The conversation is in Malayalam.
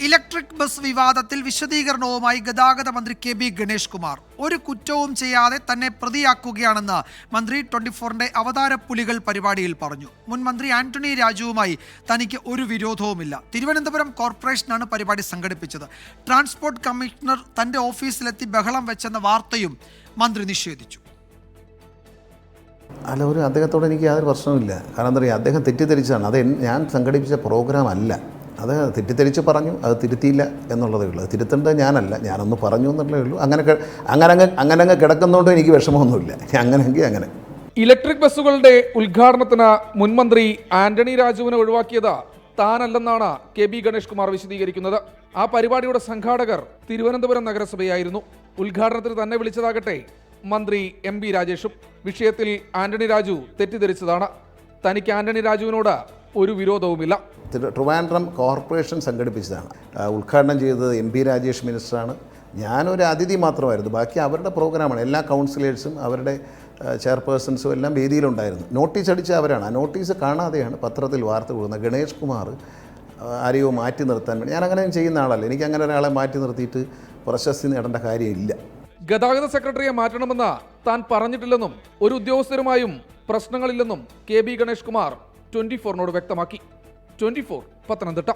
ഇലക്ട്രിക് ബസ് വിവാദത്തിൽ വിശദീകരണവുമായി ഗതാഗത മന്ത്രി കെ.ബി. ഗണേഷ് കുമാർ. ഒരു കുറ്റവും ചെയ്യാതെ തന്നെ പ്രതിയാക്കുകയാണെന്ന് മന്ത്രി 24ന്റെ അവതാരപ്പുലികൾ പരിപാടിയിൽ പറഞ്ഞു. മുൻ മന്ത്രി ആന്റണി രാജുവുമായി തനിക്ക് ഒരു വിരോധവുമില്ല. തിരുവനന്തപുരം കോർപ്പറേഷനാണ് പരിപാടി സംഘടിപ്പിച്ചത്. ട്രാൻസ്പോർട്ട് കമ്മീഷണർ തന്റെ ഓഫീസിലെത്തി ബഹളം വെച്ചെന്ന വാർത്തയും മന്ത്രി നിഷേധിച്ചു. അദ്ദേഹത്തോട് എനിക്ക് യാതൊരു പ്രശ്നവുമില്ല. കാരണം എന്താ പറയുക, അദ്ദേഹം തെറ്റിദ്ധരിച്ചാണ്. അത് ഞാൻ സംഘടിപ്പിച്ച പ്രോഗ്രാം അല്ല. അത് തെറ്റിദ്ധരിച്ച് പറഞ്ഞു, അത് തിരുത്തിയില്ല എന്നുള്ളതേ ഉള്ളൂ. അത് തിരുത്തേണ്ടത് ഞാനല്ല, ഞാനൊന്ന് പറഞ്ഞു എന്നുള്ളതേ ഉള്ളൂ. അങ്ങനെ കിടക്കുന്നതുകൊണ്ട് എനിക്ക് വിഷമമൊന്നുമില്ല. അങ്ങനെ ഇലക്ട്രിക് ബസ്സുകളുടെ ഉദ്ഘാടനത്തിന് മുൻമന്ത്രി ആന്റണി രാജുവിനെ ഒഴിവാക്കിയത് താനല്ലെന്നാണ് കെ.ബി. ഗണേഷ് കുമാർ വിശദീകരിക്കുന്നത്. ആ പരിപാടിയുടെ സംഘാടകർ തിരുവനന്തപുരം നഗരസഭയായിരുന്നു. ഉദ്ഘാടനത്തിന് തന്നെ വിളിച്ചതാകട്ടെ മന്ത്രി M.B. രാജേഷും. വിഷയത്തിൽ ആന്റണി രാജു തെറ്റിദ്ധരിച്ചതാണ്. തനിക്ക് ആന്റണി രാജുവിനോട് ഒരു വിരോധവുമില്ല. ട്രിവാൻഡ്രം കോർപ്പറേഷൻ സംഘടിപ്പിച്ചതാണ്. ഉദ്ഘാടനം ചെയ്തത് M.B. രാജേഷ് മിനിസ്റ്ററാണ്. ഞാനൊരു അതിഥി മാത്രമായിരുന്നു. ബാക്കി അവരുടെ പ്രോഗ്രാമാണ്. എല്ലാ കൗൺസിലേഴ്സും അവരുടെ ചെയർപേഴ്സൺസും എല്ലാം വേദിയിലുണ്ടായിരുന്നു. നോട്ടീസ് അടിച്ച അവരാണ്. ആ നോട്ടീസ് കാണാതെയാണ് പത്രത്തിൽ വാർത്ത കൊടുക്കുന്നത്. ഗണേഷ് കുമാർ ആരെയോ മാറ്റി നിർത്താൻ വേണ്ടി. ഞാൻ അങ്ങനെ ചെയ്യുന്ന ആളല്ല. എനിക്ക് അങ്ങനെ ഒരാളെ മാറ്റി നിർത്തിയിട്ട് പ്രശസ്തി നേടേണ്ട കാര്യമില്ല. ഗതാഗത സെക്രട്ടറിയെ മാറ്റണമെന്ന് താൻ പറഞ്ഞിട്ടില്ലെന്നും ഒരു ഉദ്യോഗസ്ഥരുമായും പ്രശ്നങ്ങളില്ലെന്നും കെ.ബി. ഗണേഷ് കുമാർ 24നോട് വ്യക്തമാക്കി. 24 പത്തനംതിട്ട.